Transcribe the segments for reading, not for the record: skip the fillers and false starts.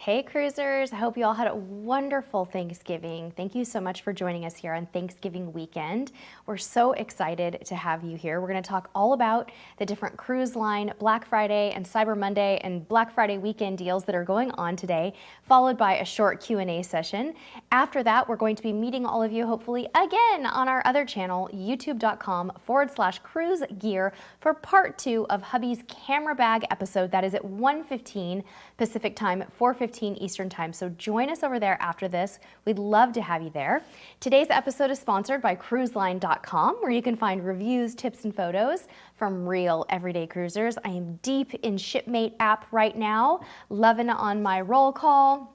Hey cruisers, I hope you all had a wonderful Thanksgiving. Thank you so much for joining us here on Thanksgiving weekend. We're so excited to have you here. We're going to talk all about the different cruise line Black Friday and Cyber Monday and Black Friday weekend deals that are going on today, followed by a short Q&A session. After that, we're going to be meeting all of you hopefully again on our other channel, youtube.com/cruise gear for part 2 of hubby's camera bag episode. That is at 1:15 Pacific time, 4:15 Eastern time. So join us over there after this. We'd love to have you there. Today's episode is sponsored by cruiseline.com, where you can find reviews, tips, and photos from real everyday cruisers. I am deep in Shipmate app right now, loving on my roll call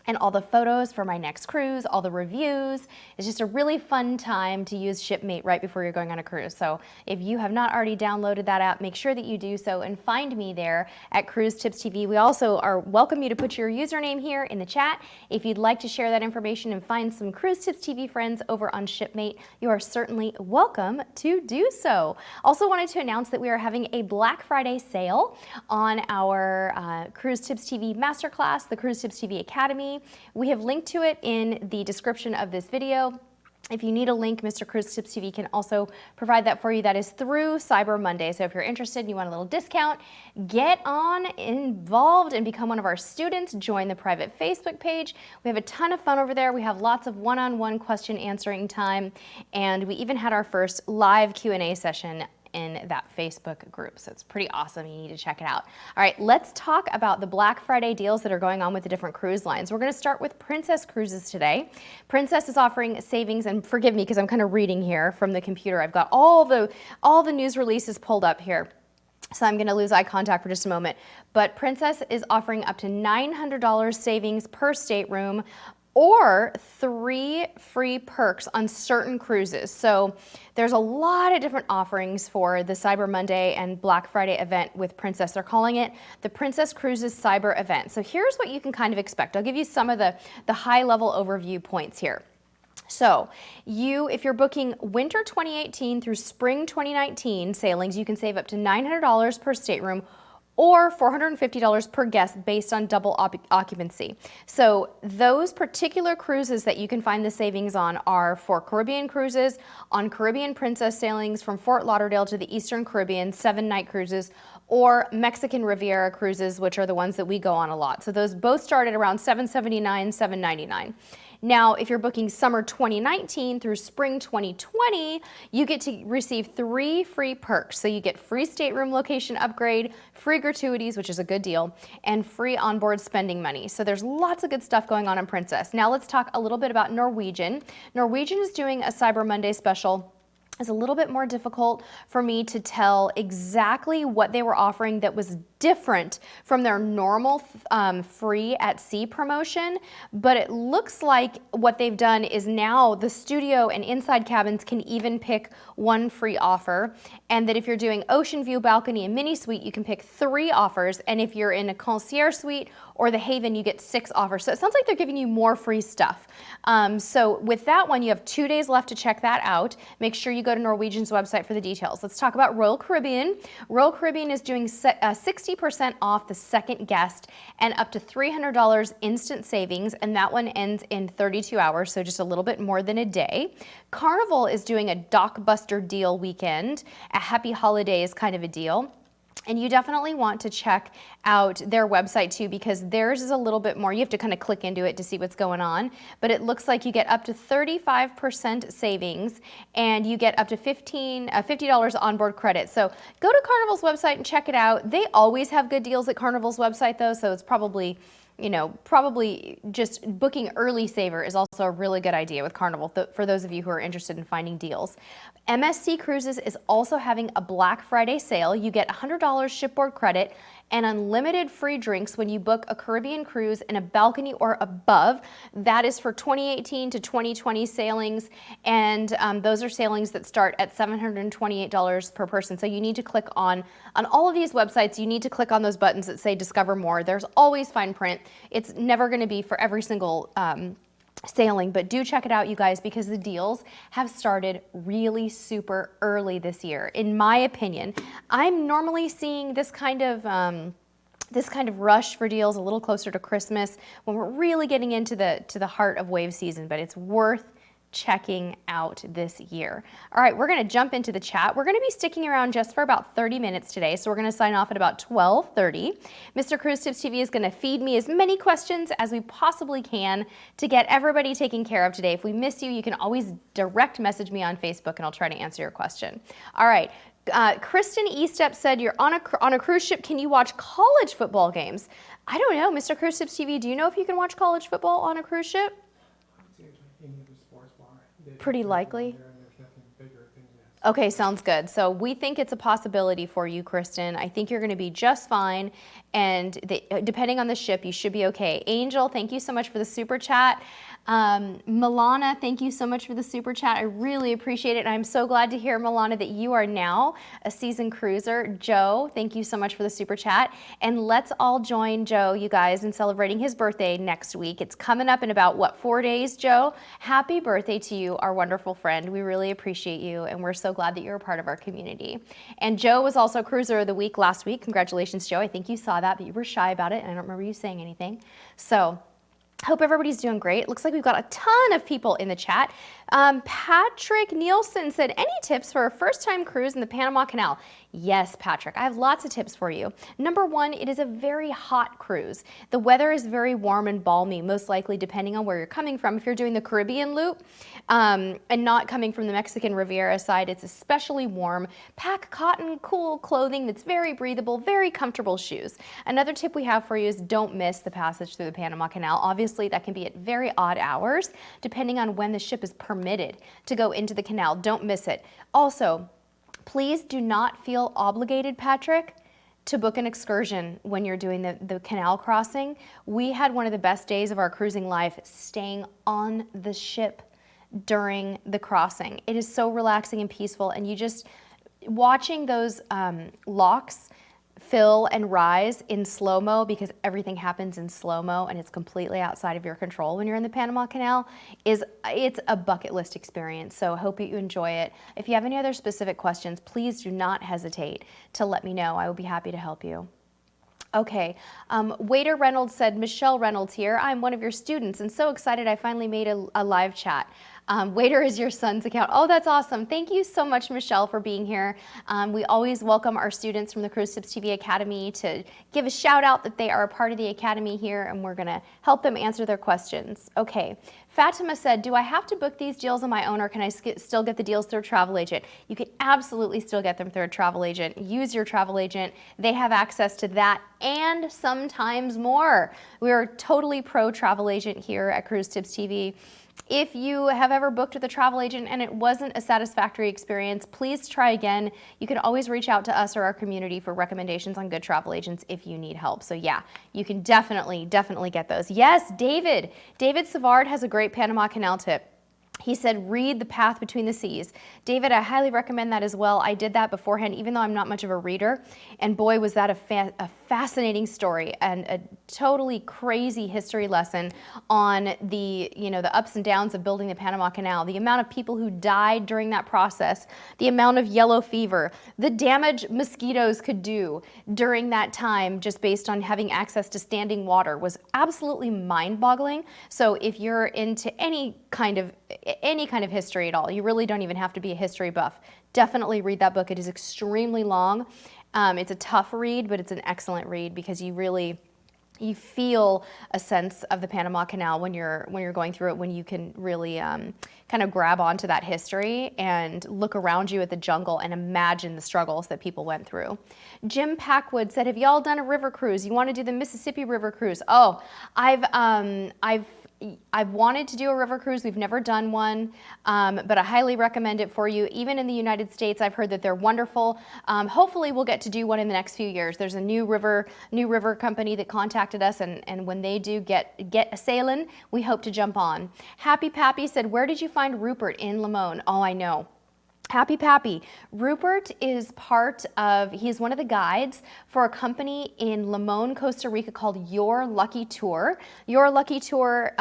and all the photos for my next cruise, all the reviews. It's just a really fun time to use Shipmate right before you're going on a cruise. So if you have not already downloaded that app, make sure that you do so and find me there at CruiseTipsTV. We also welcome you to put your username here in the chat. If you'd like to share that information and find some Cruise Tips TV friends over on Shipmate, you are certainly welcome to do so. Also wanted to announce that we are having a Black Friday sale on our Cruise Tips TV Masterclass, the Cruise Tips TV Academy. We have linked to it in the description of this video. If you need a link, Mr. Cruise Tips TV can also provide that for you. That is through Cyber Monday. So if you're interested and you want a little discount, get on involved and become one of our students. Join the private Facebook page. We have a ton of fun over there. We have lots of one-on-one question answering time. And we even had our first live Q&A session in that Facebook group. So it's pretty awesome. You need to check it out. All right, let's talk about the Black Friday deals that are going on with the different cruise lines. We're going to start with Princess Cruises today. Princess is offering savings, and forgive me because I'm kind of reading here from the computer. I've got all the news releases pulled up here, so I'm going to lose eye contact for just a moment. But Princess is offering up to $900 savings per stateroom, or 3 free perks on certain cruises. So there's a lot of different offerings for the Cyber Monday and Black Friday event with Princess. They're calling it the Princess Cruises Cyber Event. So here's what you can kind of expect. I'll give you some of the high-level overview points here. So if you're booking winter 2018 through spring 2019 sailings, you can save up to $900 per stateroom, or $450 per guest based on double occupancy. So those particular cruises that you can find the savings on are for Caribbean cruises, on Caribbean Princess sailings from Fort Lauderdale to the Eastern Caribbean, 7-night cruises, or Mexican Riviera cruises, which are the ones that we go on a lot. So those both start at around $779, $799. Now, if you're booking summer 2019 through spring 2020, you get to receive 3 free perks. So you get free stateroom location upgrade, free gratuities, which is a good deal, and free onboard spending money. So there's lots of good stuff going on in Princess. Now let's talk a little bit about Norwegian. Norwegian is doing a Cyber Monday special. It's a little bit more difficult for me to tell exactly what they were offering that was different from their normal free at sea promotion, but it looks like what they've done is now the studio and inside cabins can even pick 1 free offer, and that if you're doing ocean view, balcony, and mini suite, you can pick 3 offers, and if you're in a concierge suite or the Haven, you get 6 offers. So it sounds like they're giving you more free stuff. So with that one, you have 2 days left to check that out. Make sure you go to Norwegian's website for the details. Let's talk about Royal Caribbean. Royal Caribbean is doing 60% off the second guest and up to $300 instant savings, and that one ends in 32 hours, so just a little bit more than a day. Carnival is doing a Dockbuster deal weekend, a happy holidays kind of a deal. And you definitely want to check out their website too, because theirs is a little bit more, you have to kind of click into it to see what's going on, but it looks like you get up to 35% savings and you get up to $50 onboard credit. So go to Carnival's website and check it out. They always have good deals at Carnival's website though, so it's probably just booking early saver is also a really good idea with Carnival for those of you who are interested in finding deals. MSC Cruises is also having a Black Friday sale. You get $100 shipboard credit and unlimited free drinks when you book a Caribbean cruise in a balcony or above. That is for 2018 to 2020 sailings, and those are sailings that start at $728 per person. So you need to click on all of these websites, you need to click on those buttons that say Discover More. There's always fine print. It's never going to be for every single sailing, but do check it out, you guys, because the deals have started really super early this year. In my opinion, I'm normally seeing this kind of this kind of rush for deals a little closer to Christmas when we're really getting into the heart of wave season, but it's worth checking out this year. All right, we're going to jump into the chat. We're going to be sticking around just for about 30 minutes today, so we're going to sign off at about 12:30. Mr. Cruise Tips TV is going to feed me as many questions as we possibly can to get everybody taken care of today. If we miss you, you can always direct message me on Facebook and I'll try to answer your question. All right. Kristen Estep said, you're on a cruise ship. Can you watch college football games? I don't know. Mr. Cruise Tips TV, do you know if you can watch college football on a cruise ship? Pretty likely. Okay, sounds good. So we think it's a possibility for you, Kristen. I think you're going to be just fine. And depending on the ship, you should be okay. Angel, thank you so much for the super chat. Milana, thank you so much for the super chat. I really appreciate it. And I'm so glad to hear, Milana, that you are now a seasoned cruiser. Joe, thank you so much for the super chat. And let's all join Joe, you guys, in celebrating his birthday next week. It's coming up in about, what, 4 days, Joe? Happy birthday to you, our wonderful friend. We really appreciate you, and we're so glad that you're a part of our community. And Joe was also Cruiser of the Week last week. Congratulations, Joe. I think you saw that, but you were shy about it, and I don't remember you saying anything. So hope everybody's doing great. Looks like we've got a ton of people in the chat. Patrick Nielsen said, any tips for a first-time cruise in the Panama Canal? Yes, Patrick, I have lots of tips for you. Number one, it is a very hot cruise. The weather is very warm and balmy, most likely depending on where you're coming from. If you're doing the Caribbean loop and not coming from the Mexican Riviera side, it's especially warm. Pack cotton, cool clothing that's very breathable, very comfortable shoes. Another tip we have for you is don't miss the passage through the Panama Canal. Obviously, that can be at very odd hours, depending on when the ship is permitted to go into the canal. Don't miss it. Also, please do not feel obligated, Patrick, to book an excursion when you're doing the canal crossing. We had one of the best days of our cruising life staying on the ship during the crossing. It is so relaxing and peaceful, and you just watching those locks fill and rise in slow-mo, because everything happens in slow-mo and it's completely outside of your control when you're in the Panama Canal, it's a bucket list experience. So I hope that you enjoy it. If you have any other specific questions, please do not hesitate to let me know. I will be happy to help you. Okay, Waiter Reynolds said, Michelle Reynolds here. I'm one of your students and so excited I finally made a live chat. Waiter is your son's account. Oh, that's awesome. Thank you so much, Michelle, for being here. We always welcome our students from the Cruise Tips TV Academy to give a shout out that they are a part of the Academy here, and we're gonna help them answer their questions. Okay, Fatima said, do I have to book these deals on my own, or can I still get the deals through a travel agent? You can absolutely still get them through a travel agent. Use your travel agent. They have access to that and sometimes more. We are totally pro travel agent here at Cruise Tips TV. If you have ever booked with a travel agent and it wasn't a satisfactory experience, please try again. You can always reach out to us or our community for recommendations on good travel agents if you need help. So yeah, you can definitely get those. Yes, David Savard has a great Panama Canal tip. He said, read The Path Between the Seas. David, I highly recommend that as well. I did that beforehand, even though I'm not much of a reader. And boy, was that a fascinating story and a totally crazy history lesson on the ups and downs of building the Panama Canal, the amount of people who died during that process, the amount of yellow fever, the damage mosquitoes could do during that time just based on having access to standing water was absolutely mind-boggling. So if you're into any kind of history at all, you really don't even have to be a history buff. Definitely read that book. It is extremely long. It's a tough read, but it's an excellent read because you feel a sense of the Panama Canal when you're going through it, when you can really kind of grab onto that history and look around you at the jungle and imagine the struggles that people went through. Jim Packwood said, have y'all done a river cruise? You want to do the Mississippi River cruise? Oh, I've wanted to do a river cruise. We've never done one, but I highly recommend it for you. Even in the United States, I've heard that they're wonderful. Hopefully we'll get to do one in the next few years. There's a new river company that contacted us, and when they do get a sailing, we hope to jump on. Happy Pappy said, where did you find Rupert in Limon? Oh, I know. Happy Pappy. Rupert is he's one of the guides for a company in Limon, Costa Rica called Your Lucky Tour. Your Lucky Tour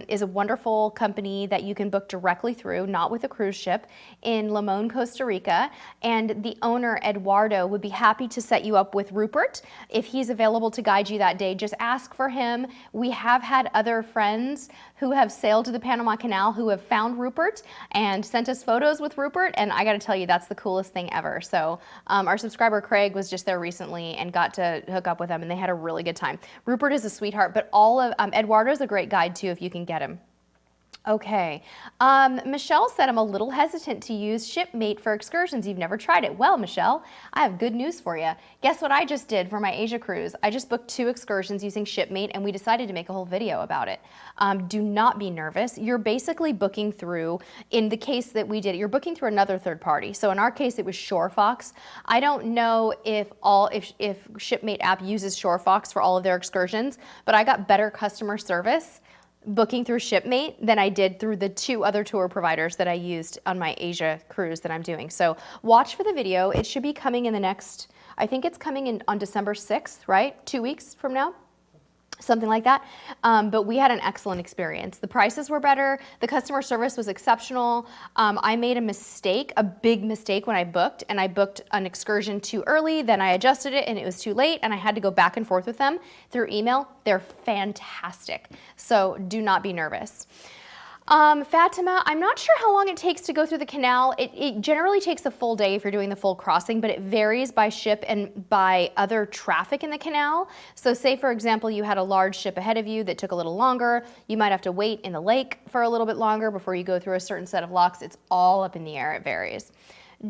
is a wonderful company that you can book directly through, not with a cruise ship, in Limon, Costa Rica. And the owner, Eduardo, would be happy to set you up with Rupert. If he's available to guide you that day, just ask for him. We have had other friends who have sailed to the Panama Canal who have found Rupert and sent us photos with Rupert, and I gotta tell you, that's the coolest thing ever. So our subscriber Craig was just there recently and got to hook up with them, and they had a really good time. Rupert is a sweetheart, but all of Eduardo's a great guide too if you can get him. Okay, Michelle said, I'm a little hesitant to use Shipmate for excursions. You've never tried it. Well, Michelle, I have good news for you. Guess what I just did for my Asia cruise? I just booked 2 excursions using Shipmate, and we decided to make a whole video about it. Do not be nervous. You're basically booking through, in the case that we did, you're booking through another third party. So in our case, it was ShoreFox. I don't know if Shipmate app uses ShoreFox for all of their excursions, but I got better customer service booking through Shipmate than I did through the 2 other tour providers that I used on my Asia cruise that I'm doing. So watch for the video. It should be coming in the next, I think it's coming in on December 6th, right? 2 weeks from now? Something like that. But we had an excellent experience. The prices were better. The customer service was exceptional. I made a mistake, a big mistake when I booked, and I booked an excursion too early. Then I adjusted it and it was too late, and I had to go back and forth with them through email. They're fantastic. So do not be nervous. Fatima, I'm not sure how long it takes to go through the canal. It generally takes a full day if you're doing the full crossing, but it varies by ship and by other traffic in the canal. So say, for example, you had a large ship ahead of you that took a little longer. You might have to wait in the lake for a little bit longer before you go through a certain set of locks. It's all up in the air. It varies.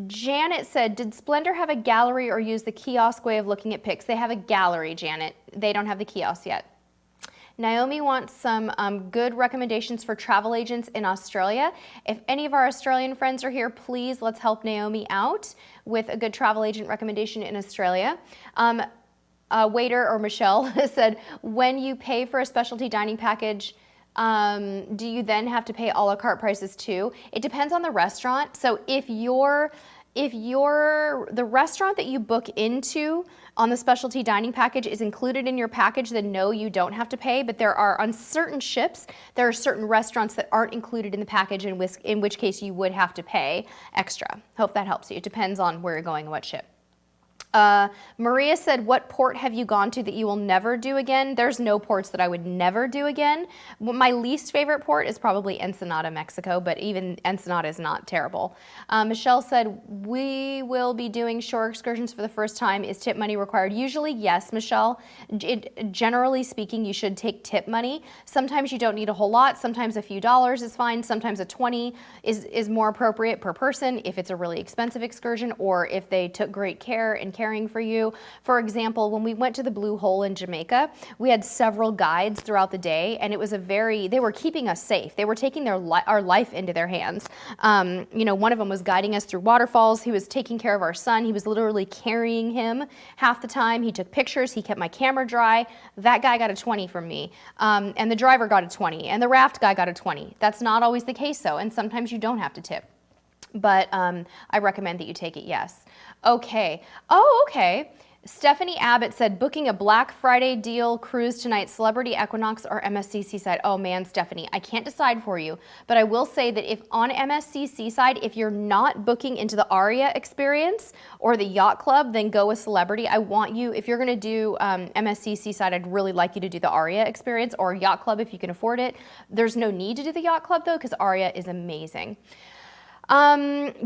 Janet said, did Splendor have a gallery or use the kiosk way of looking at pics? They have a gallery, Janet. They don't have the kiosk yet. Naomi wants some good recommendations for travel agents in Australia. If any of our Australian friends are here, please let's help Naomi out with a good travel agent recommendation in Australia. Waiter or Michelle said, when you pay for a specialty dining package, do you then have to pay a la carte prices too? It depends on the restaurant. So if the restaurant that you book into on the specialty dining package is included in your package, then no, you don't have to pay. But there are, on certain ships, there are certain restaurants that aren't included in the package, in which case you would have to pay extra. Hope that helps you. It depends on where you're going and what ship. Maria said, what port have you gone to that you will never do again? There's no ports that I would never do again. My least favorite port is probably Ensenada, Mexico, but even Ensenada is not terrible. Michelle said, we will be doing shore excursions for the first time. Is tip money required? Usually, yes, Michelle. Generally speaking, you should take tip money. Sometimes you don't need a whole lot. Sometimes a few dollars is fine. Sometimes a 20 is more appropriate per person if it's a really expensive excursion or if they took great care in caring for you. For example, when we went to the Blue Hole in Jamaica, we had several guides throughout the day, and it was they were keeping us safe. They were taking our life into their hands. One of them was guiding us through waterfalls. He was taking care of our son. He was literally carrying him half the time. He took pictures. He kept my camera dry. That guy got a 20 from me. And the driver got a 20, and the raft guy got a 20. That's not always the case though, and sometimes you don't have to tip. But I recommend that you take it, yes. Okay. Oh, okay. Stephanie Abbott said, booking a Black Friday deal cruise tonight, Celebrity Equinox or MSC Seaside. Oh man, Stephanie, I can't decide for you, but I will say that if on MSC Seaside, if you're not booking into the Aria experience or the Yacht Club, then go with Celebrity. I want you, if you're gonna do MSC Seaside, I'd really like you to do the Aria experience or Yacht Club if you can afford it. There's no need to do the Yacht Club though, because Aria is amazing.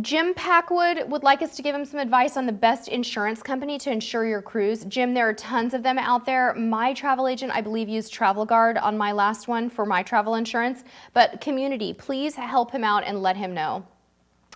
Jim Packwood would like us to give him some advice on the best insurance company to insure your cruise. Jim, there are tons of them out there. My travel agent, I believe, used Travel Guard on my last one for my travel insurance. But community, please help him out and let him know.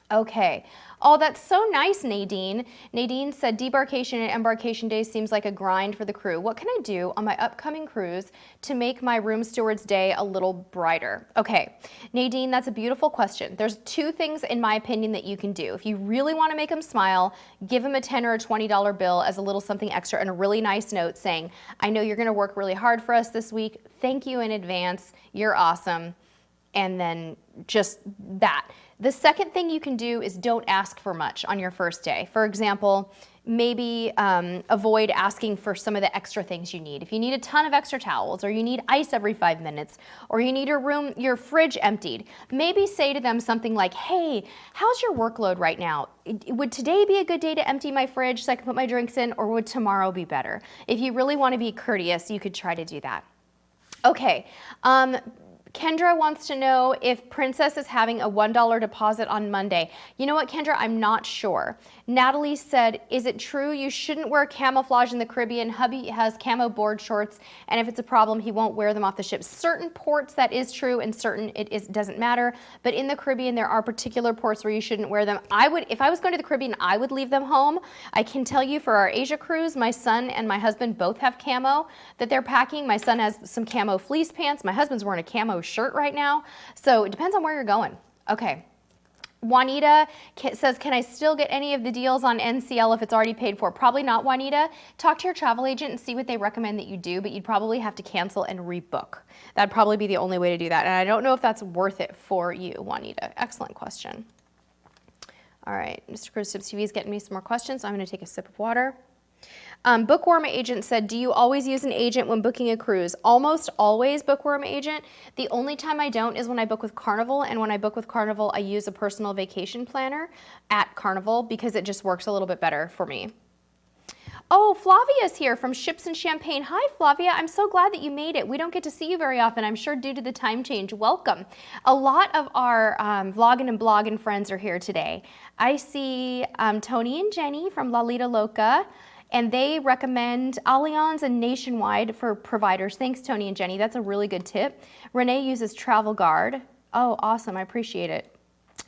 Okay. Oh, that's so nice, Nadine. Nadine said, debarkation and embarkation days seems like a grind for the crew. What can I do on my upcoming cruise to make my room steward's day a little brighter? Okay, Nadine, that's a beautiful question. There's 2 things, in my opinion, that you can do. If you really want to make them smile, give them a $10 or a $20 bill as a little something extra and a really nice note saying, I know you're going to work really hard for us this week. Thank you in advance. You're awesome. And then just that. The second thing you can do is don't ask for much on your first day. For example, maybe avoid asking for some of the extra things you need. If you need a ton of extra towels, or you need ice every 5 minutes, or you need your fridge emptied, maybe say to them something like, hey, how's your workload right now? Would today be a good day to empty my fridge so I can put my drinks in, or would tomorrow be better? If you really want to be courteous, you could try to do that. Okay. Kendra wants to know if Princess is having a $1 deposit on Monday. You know what, Kendra? I'm not sure. Natalie said, is it true you shouldn't wear camouflage in the Caribbean? Hubby has camo board shorts, and if it's a problem, he won't wear them off the ship. Certain ports that is true, and certain it doesn't matter. But in the Caribbean, there are particular ports where you shouldn't wear them. If I was going to the Caribbean, I would leave them home. I can tell you for our Asia cruise, my son and my husband both have camo that they're packing. My son has some camo fleece pants. My husband's wearing a camo shirt right now. So it depends on where you're going. Okay. Juanita says, can I still get any of the deals on NCL if it's already paid for? Probably not, Juanita. Talk to your travel agent and see what they recommend that you do, but you'd probably have to cancel and rebook. That'd probably be the only way to do that. And I don't know if that's worth it for you, Juanita. Excellent question. All right, Mr. Cruise Tips TV is getting me some more questions, so I'm going to take a sip of water. Bookworm Agent said, do you always use an agent when booking a cruise? Almost always, Bookworm Agent. The only time I don't is when I book with Carnival, and when I book with Carnival, I use a personal vacation planner at Carnival because it just works a little bit better for me. Oh, Flavia's here from Ships and Champagne. Hi, Flavia. I'm so glad that you made it. We don't get to see you very often, I'm sure, due to the time change. Welcome. A lot of our vlogging and blogging friends are here today. I see Tony and Jenny from La Lita Loca, and they recommend Allianz and Nationwide for providers. Thanks, Tony and Jenny. That's a really good tip. Renee uses Travel Guard. Oh, awesome. I appreciate it.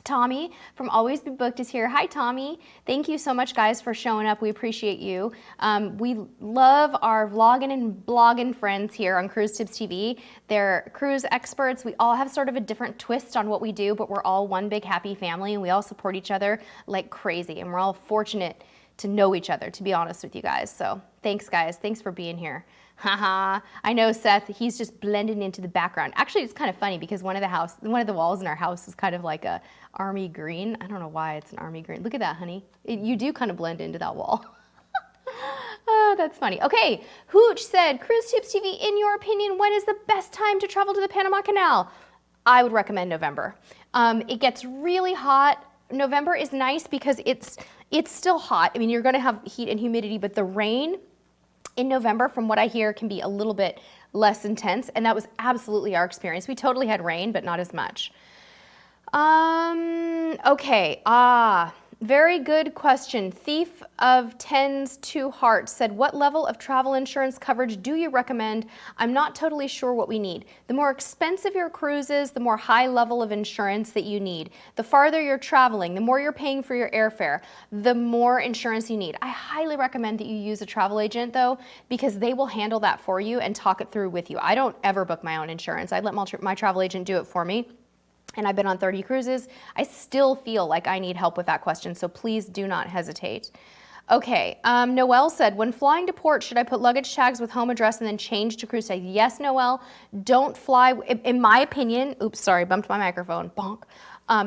Tommy from Always Be Booked is here. Hi, Tommy. Thank you so much, guys, for showing up. We appreciate you. We love our vlogging and blogging friends here on Cruise Tips TV. They're cruise experts. We all have sort of a different twist on what we do, but we're all one big happy family, and we all support each other like crazy, and we're all fortunate to know each other, to be honest with you guys. So thanks, guys. Thanks for being here. Haha. I know Seth, he's just blending into the background. Actually, it's kind of funny because one of the walls in our house is kind of like a army green. I don't know why it's an army green. Look at that, honey. You do kind of blend into that wall. Oh, that's funny. Okay, Hooch said, Cruise Tips TV, in your opinion, when is the best time to travel to the Panama Canal? I would recommend November. It gets really hot. November is nice because it's still hot. I mean, you're going to have heat and humidity, but the rain in November, from what I hear, can be a little bit less intense, and that was absolutely our experience. We totally had rain, but not as much. Okay, very good question. Thief of Tens Two Hearts said, what level of travel insurance coverage do you recommend? I'm not totally sure what we need. The more expensive your cruise is, the more high level of insurance that you need. The farther you're traveling, the more you're paying for your airfare, the more insurance you need. I highly recommend that you use a travel agent, though, because they will handle that for you and talk it through with you. I don't ever book my own insurance. I let my travel agent do it for me. And I've been on 30 cruises. I still feel like I need help with that question, so please do not hesitate. Okay, Noelle said, when flying to port, should I put luggage tags with home address and then change to cruise tag? Yes, Noelle, don't fly. In my opinion, oops, sorry, bumped my microphone, bonk.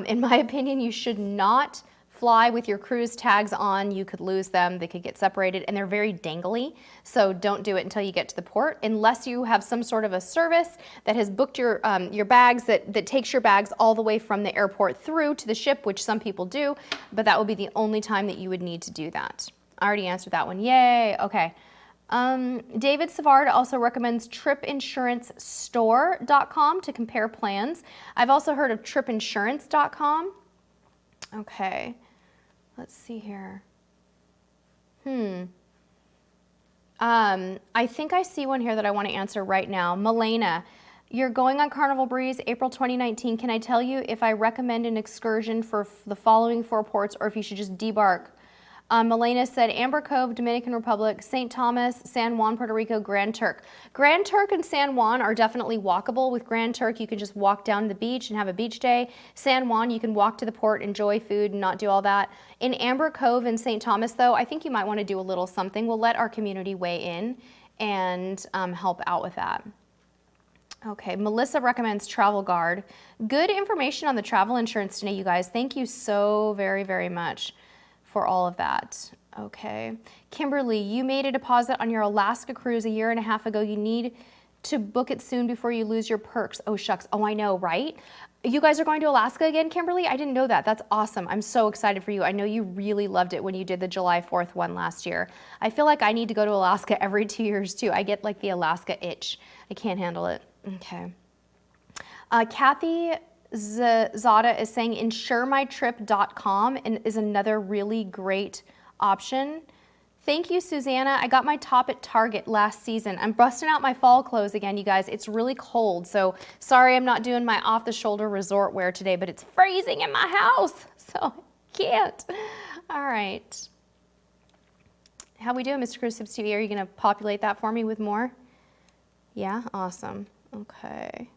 In my opinion, you should not fly with your cruise tags on. You could lose them, they could get separated, and they're very dangly, so don't do it until you get to the port, unless you have some sort of a service that has booked your bags, that takes your bags all the way from the airport through to the ship, which some people do, but that will be the only time that you would need to do that. I already answered that one, yay, okay. David Savard also recommends tripinsurancestore.com to compare plans. I've also heard of tripinsurance.com. Okay. Let's see here. I think I see one here that I want to answer right now. Milena, you're going on Carnival Breeze April 2019. Can I tell you if I recommend an excursion for the following 4 ports or if you should just debark? Milena said Amber Cove, Dominican Republic, St. Thomas, San Juan, Puerto Rico, Grand Turk. Grand Turk and San Juan are definitely walkable. With Grand Turk, you can just walk down the beach and have a beach day. San Juan, you can walk to the port, enjoy food, and not do all that. In Amber Cove and St. Thomas, though, I think you might want to do a little something. We'll let our community weigh in and help out with that. Okay, Melissa recommends Travel Guard. Good information on the travel insurance today, you guys. Thank you so very, very much for all of that. Okay, Kimberly, you made a deposit on your Alaska cruise a year and a half ago. You need to book it soon before you lose your perks. Oh, shucks. Oh, I know, right? You guys are going to Alaska again, Kimberly? I didn't know that. That's awesome. I'm so excited for you. I know you really loved it when you did the July 4th one last year. I feel like I need to go to Alaska every 2 years too. I get like the Alaska itch. I can't handle it. Okay. Kathy Zada is saying insuremytrip.com and is another really great option. Thank you, Susanna. I got my top at Target last season. I'm busting out my fall clothes again, you guys. It's really cold, so sorry I'm not doing my off-the-shoulder resort wear today, but it's freezing in my house, so I can't. All right. How we doing, Mr. Cruise Tips TV? Are you gonna populate that for me with more? Yeah, awesome. Okay.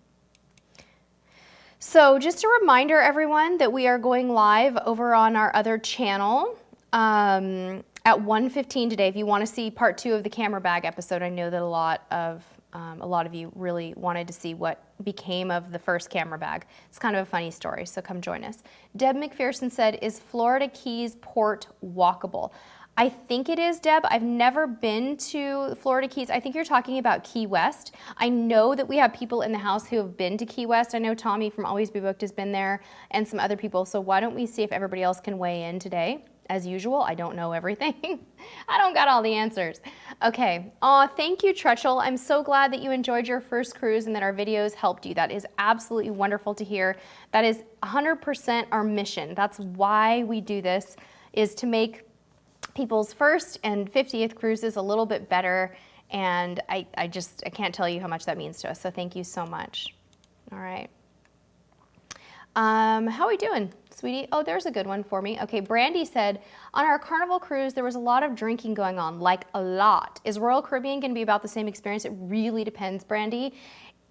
So just a reminder, everyone, that we are going live over on our other channel at 1:15 today. If you want to see part 2 of the camera bag episode, I know that a lot of you really wanted to see what became of the first camera bag. It's kind of a funny story, so come join us. Deb McPherson said, is Florida Keys Port walkable? I think it is, Deb. I've never been to Florida Keys. I think you're talking about Key West. I know that we have people in the house who have been to Key West. I know Tommy from Always Be Booked has been there and some other people. So why don't we see if everybody else can weigh in today? As usual, I don't know everything. I don't got all the answers. Okay. Aw, thank you, Trutchell. I'm so glad that you enjoyed your first cruise and that our videos helped you. That is absolutely wonderful to hear. That is 100% our mission. That's why we do this, is to make people's first and 50th cruises a little bit better, and I can't tell you how much that means to us, so thank you so much. All right. How are we doing, sweetie? Oh, there's a good one for me. Okay, Brandy said, on our Carnival cruise, there was a lot of drinking going on, like a lot. Is Royal Caribbean gonna be about the same experience? It really depends, Brandy.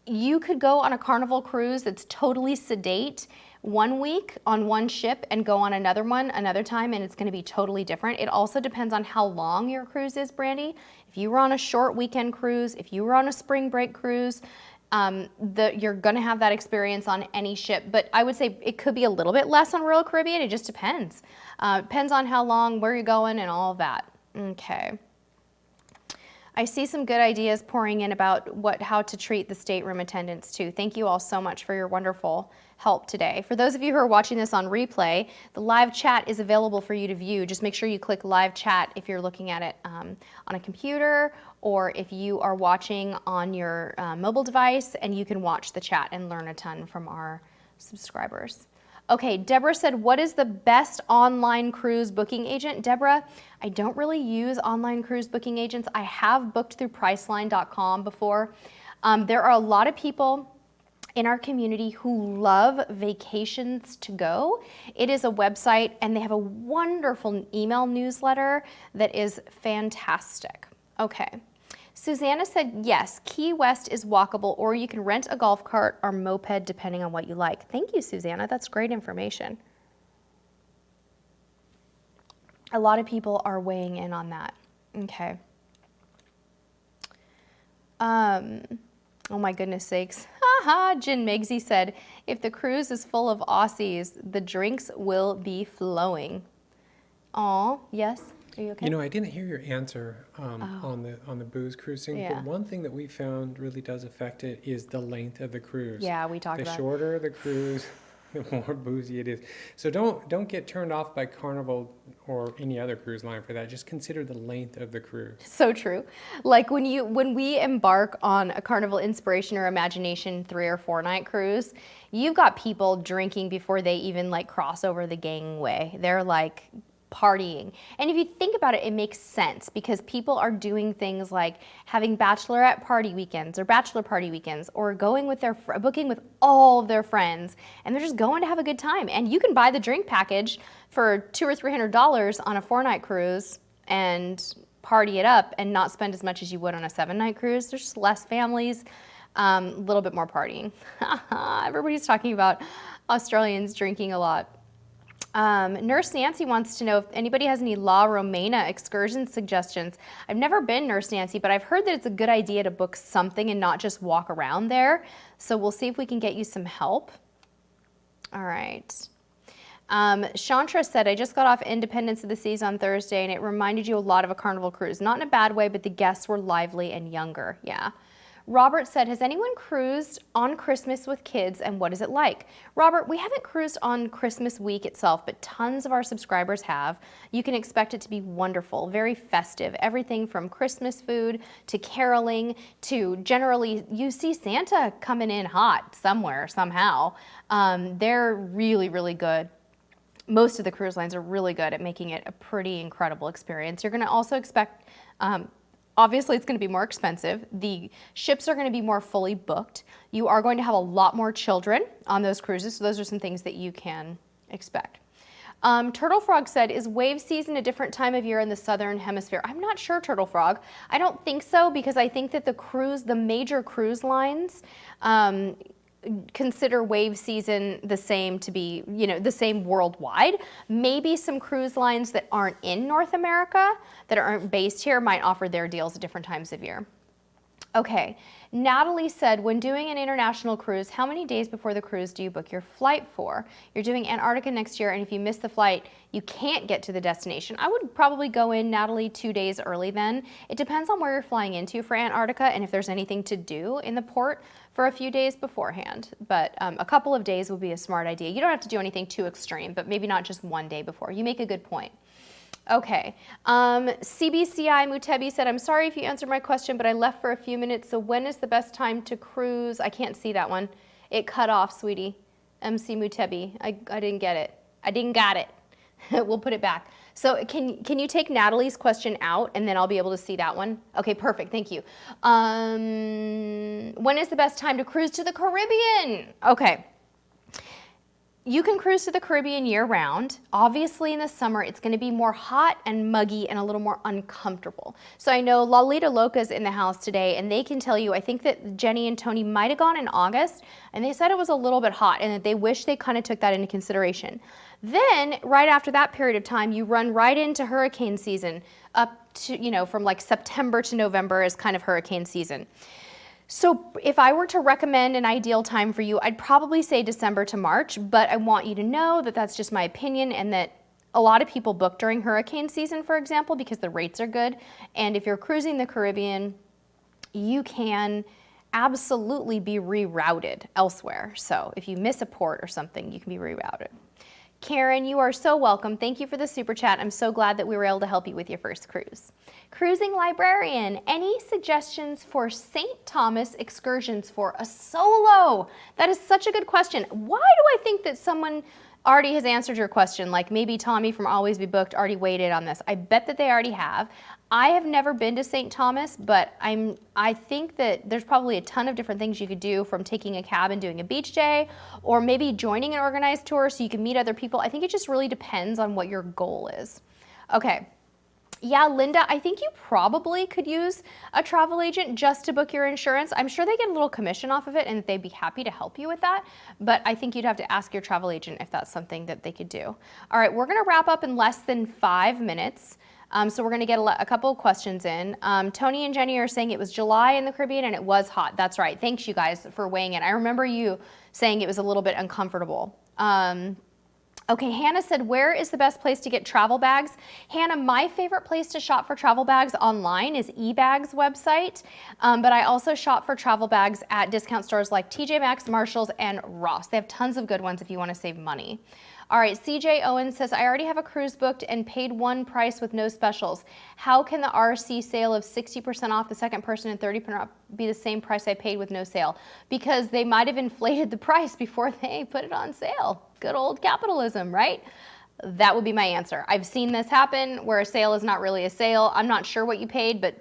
You could go on a Carnival cruise that's totally sedate 1 week on one ship and go on another one another time, and it's going to be totally different. It also depends on how long your cruise is, Brandy. If you were on a short weekend cruise, if you were on a spring break cruise, you're going to have that experience on any ship. But I would say it could be a little bit less on Royal Caribbean. It just depends. Depends on how long, where you're going, and all of that. Okay. I see some good ideas pouring in about how to treat the stateroom attendants too. Thank you all so much for your wonderful help today. For those of you who are watching this on replay, the live chat is available for you to view. Just make sure you click live chat if you're looking at it on a computer, or if you are watching on your mobile device, and you can watch the chat and learn a ton from our subscribers. Okay, Deborah said, what is the best online cruise booking agent? Deborah, I don't really use online cruise booking agents. I have booked through Priceline.com before. There are a lot of people in our community who love Vacations to Go. It is a website, and they have a wonderful email newsletter that is fantastic. Okay. Susanna said, yes, Key West is walkable, or you can rent a golf cart or moped depending on what you like. Thank you, Susanna. That's great information. A lot of people are weighing in on that. Okay. Oh my goodness sakes. Haha, Jen Migsy said, if the cruise is full of Aussies, the drinks will be flowing. Aw, yes. Are you okay? You know, I didn't hear your answer on the booze cruising, Yeah. but one thing that we found really does affect it is the length of the cruise. Yeah, we talked about it. The shorter the cruise, the more boozy it is. So don't get turned off by Carnival or any other cruise line for that. Just consider the length of the cruise. So true. Like when we embark on a Carnival Inspiration or Imagination 3 or 4 night cruise, you've got people drinking before they even like cross over the gangway. They're like partying. And if you think about it, it makes sense, because people are doing things like having bachelorette party weekends or bachelor party weekends, or going with booking with all of their friends, and they're just going to have a good time. And you can buy the drink package for $200 or $300 on a 4-night cruise and party it up and not spend as much as you would on a 7-night cruise. There's just less families, a little bit more partying. Everybody's talking about Australians drinking a lot. Nurse Nancy wants to know if anybody has any La Romana excursion suggestions. I've never been, Nurse Nancy, but I've heard that it's a good idea to book something and not just walk around there. So we'll see if we can get you some help. All right. Chantra said, I just got off Independence of the Seas on Thursday and it reminded you a lot of a Carnival cruise. Not in a bad way, but the guests were lively and younger. Yeah. Robert said, has anyone cruised on Christmas with kids and what is it like? Robert, we haven't cruised on Christmas week itself, but tons of our subscribers have. You can expect it to be wonderful, very festive. Everything from Christmas food to caroling to generally you see Santa coming in hot somewhere, somehow. They're really, really good. Most of the cruise lines are really good at making it a pretty incredible experience. You're going to also expect obviously, it's going to be more expensive. The ships are going to be more fully booked. You are going to have a lot more children on those cruises, so those are some things that you can expect. Turtle Frog said, is wave season a different time of year in the southern hemisphere? I'm not sure, Turtle Frog. I don't think so because I think that the major cruise lines consider wave season the same to be, the same worldwide. Maybe some cruise lines that aren't in North America, that aren't based here, might offer their deals at different times of year. Okay, Natalie said, when doing an international cruise, how many days before the cruise do you book your flight for? You're doing Antarctica next year, and if you miss the flight, you can't get to the destination. I would probably go in, Natalie, 2 days early then. It depends on where you're flying into for Antarctica and if there's anything to do in the port for a few days beforehand. But a couple of days would be a smart idea. You don't have to do anything too extreme, but maybe not just 1 day before. You make a good point. Okay, CBCI Mutebi said, I'm sorry if you answered my question, but I left for a few minutes, so when is the best time to cruise? I can't see that one. It cut off, sweetie. MC Mutebi, I didn't get it. I didn't got it. We'll put it back. So can you take Natalie's question out and then I'll be able to see that one? Okay, perfect, thank you. When is the best time to cruise to the Caribbean? Okay. You can cruise to the Caribbean year-round. Obviously, in the summer, it's going to be more hot and muggy and a little more uncomfortable. So I know Lalita Loca's in the house today, and they can tell you, I think that Jenny and Tony might have gone in August, and they said it was a little bit hot, and that they wish they kind of took that into consideration. Then, right after that period of time, you run right into hurricane season, up to, from like September to November is kind of hurricane season. So if I were to recommend an ideal time for you, I'd probably say December to March, but I want you to know that that's just my opinion and that a lot of people book during hurricane season, for example, because the rates are good. And if you're cruising the Caribbean, you can absolutely be rerouted elsewhere. So if you miss a port or something, you can be rerouted. Karen, you are so welcome. Thank you for the super chat. I'm so glad that we were able to help you with your first cruise. Cruising Librarian, any suggestions for St. Thomas excursions for a solo? That is such a good question. Why do I think that someone already has answered your question? Like maybe Tommy from Always Be Booked already waited on this. I bet that they already have. I have never been to St. Thomas, but I think that there's probably a ton of different things you could do, from taking a cab and doing a beach day, or maybe joining an organized tour so you can meet other people. I think it just really depends on what your goal is. Okay. Yeah, Linda, I think you probably could use a travel agent just to book your insurance. I'm sure they get a little commission off of it and they'd be happy to help you with that. But I think you'd have to ask your travel agent if that's something that they could do. All right, we're going to wrap up in less than 5 minutes. So we're going to get a couple of questions in. Tony and Jenny are saying it was July in the Caribbean and it was hot. That's right. Thanks, you guys, for weighing in. I remember you saying it was a little bit uncomfortable. Okay, Hannah said, where is the best place to get travel bags? Hannah, my favorite place to shop for travel bags online is eBags website, but I also shop for travel bags at discount stores like TJ Maxx, Marshalls, and Ross. They have tons of good ones if you want to save money. All right, CJ Owen says, I already have a cruise booked and paid one price with no specials. How can the RC sale of 60% off the second person and 30% off be the same price I paid with no sale? Because they might have inflated the price before they put it on sale. Good old capitalism, right? That would be my answer. I've seen this happen where a sale is not really a sale. I'm not sure what you paid, but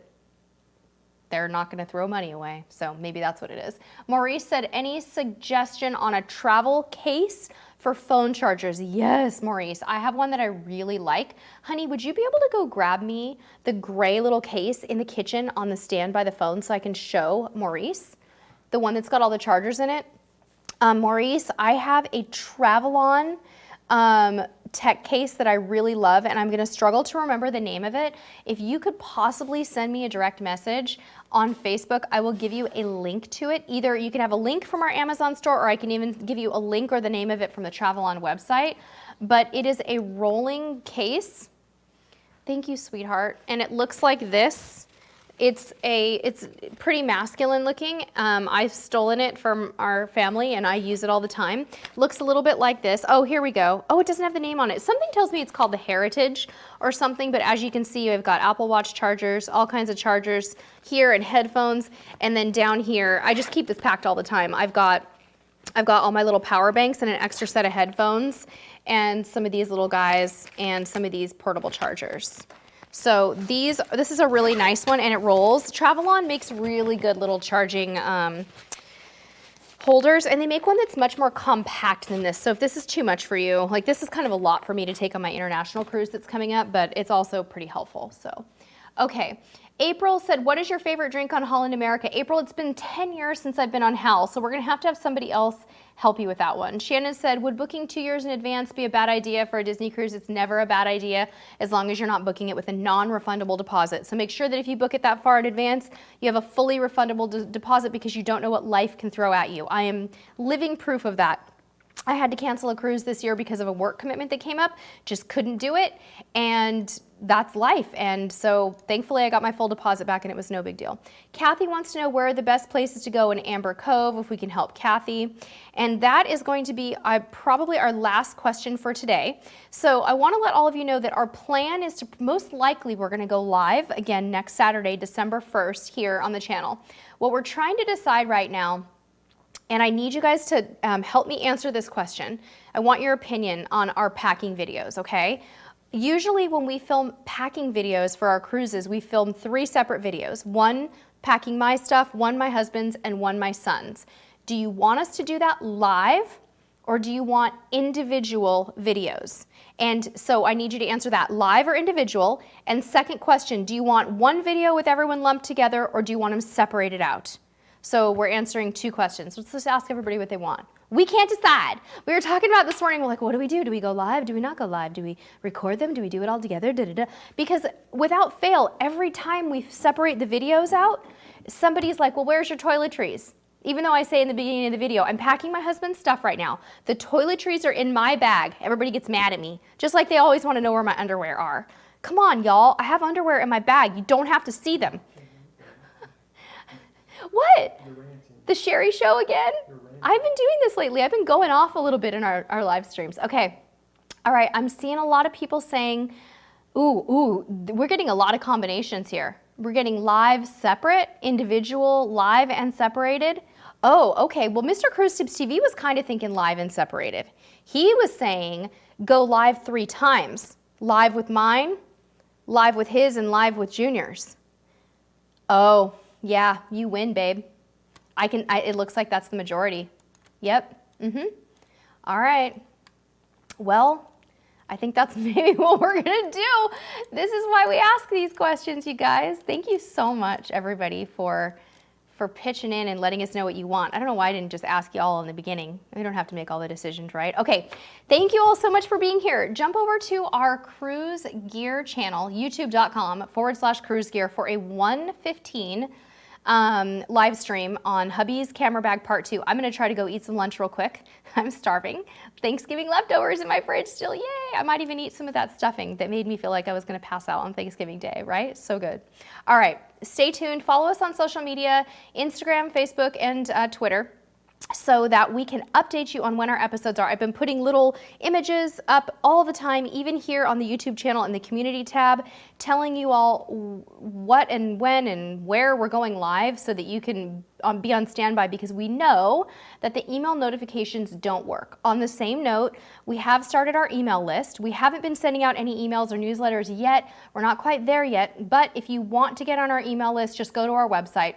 they're not going to throw money away. So maybe that's what it is. Maurice said, any suggestion on a travel case for phone chargers? Yes, Maurice, I have one that I really like. Honey, would you be able to go grab me the gray little case in the kitchen on the stand by the phone so I can show Maurice? The one that's got all the chargers in it? Maurice, I have a Travelon tech case that I really love, and I'm gonna struggle to remember the name of it. If you could possibly send me a direct message on Facebook, I will give you a link to it. Either you can have a link from our Amazon store, or I can even give you a link or the name of it from the Travel On website. But it is a rolling case. Thank you, sweetheart. And it looks like this. It's pretty masculine looking. I've stolen it from our family and I use it all the time. Looks a little bit like this. Oh, here we go. Oh, it doesn't have the name on it. Something tells me it's called the Heritage or something, but as you can see, I've got Apple Watch chargers, all kinds of chargers here and headphones. And then down here, I just keep this packed all the time. I've got all my little power banks and an extra set of headphones and some of these little guys and some of these portable chargers. So this is a really nice one and it rolls. Travel On makes really good little charging holders, and they make one that's much more compact than this. So if this is too much for you, like this is kind of a lot for me to take on my international cruise that's coming up, but it's also pretty helpful. So, okay. April said, what is your favorite drink on Holland America? April, it's been 10 years since I've been on Hal, so we're gonna have to have somebody else help you with that one. Shannon said, would booking 2 years in advance be a bad idea for a Disney cruise? It's never a bad idea as long as you're not booking it with a non-refundable deposit. So make sure that if you book it that far in advance, you have a fully refundable deposit because you don't know what life can throw at you. I am living proof of that. I had to cancel a cruise this year because of a work commitment that came up, just couldn't do it, and that's life. And so thankfully I got my full deposit back and it was no big deal. Kathy wants to know where are the best places to go in Amber Cove, if we can help Kathy. And that is going to be probably our last question for today. So I want to let all of you know that our plan is to, most likely we're going to go live again next Saturday, December 1st here on the channel. What we're trying to decide right now, and I need you guys to help me answer this question. I want your opinion on our packing videos, okay? Usually when we film packing videos for our cruises, we film 3 separate videos. One packing my stuff, one my husband's, and one my son's. Do you want us to do that live, or do you want individual videos? And so I need you to answer that, live or individual. And second question, do you want one video with everyone lumped together, or do you want them separated out? So we're answering 2 questions. Let's just ask everybody what they want. We can't decide. We were talking about this morning, we're like, what do we do? Do we go live? Do we not go live? Do we record them? Do we do it all together? Because without fail, every time we separate the videos out, somebody's like, well, where's your toiletries? Even though I say in the beginning of the video, I'm packing my husband's stuff right now. The toiletries are in my bag. Everybody gets mad at me, just like they always want to know where my underwear are. Come on, y'all. I have underwear in my bag. You don't have to see them. What? The Sherry Show again? I've been doing this lately. I've been going off a little bit in our live streams. Okay. All right. I'm seeing a lot of people saying, ooh, we're getting a lot of combinations here. We're getting live separate, individual, live and separated. Oh, okay. Well, Mr. CruiseTipsTV was kind of thinking live and separated. He was saying go live 3 times. Live with mine, live with his, and live with Junior's. Oh, yeah, you win, babe. It looks like that's the majority. Yep. All right. Well, I think that's maybe what we're gonna do. This is why we ask these questions, you guys. Thank you so much, everybody, for pitching in and letting us know what you want. I don't know why I didn't just ask you all in the beginning. We don't have to make all the decisions, right? Okay, thank you all so much for being here. Jump over to our Cruise Gear channel, youtube.com/Cruise Gear for a 1:15 live stream on hubby's camera bag part 2. I'm gonna try to go eat some lunch real quick. I'm starving. Thanksgiving leftovers in my fridge still, yay! I might even eat some of that stuffing that made me feel like I was gonna pass out on Thanksgiving Day, right? So good. All right, stay tuned. Follow us on social media, Instagram, Facebook, and Twitter, so that we can update you on when our episodes are. I've been putting little images up all the time, even here on the YouTube channel in the community tab, telling you all what and when and where we're going live so that you can be on standby, because we know that the email notifications don't work. On the same note, we have started our email list. We haven't been sending out any emails or newsletters yet. We're not quite there yet, but if you want to get on our email list, just go to our website,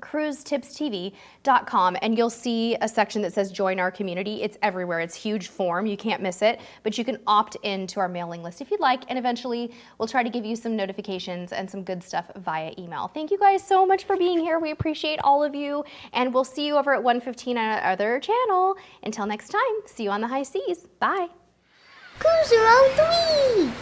CruiseTipsTV.com, and you'll see a section that says join our community. It's everywhere. It's a huge form. You can't miss it, but you can opt into our mailing list if you'd like, and eventually we'll try to give you some notifications and some good stuff via email. Thank you guys so much for being here. We appreciate all of you, and we'll see you over at 1:15 on our other channel. Until next time, see you on the high seas. Bye. Cruiser of the Week!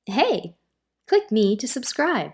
Hey, click me to subscribe.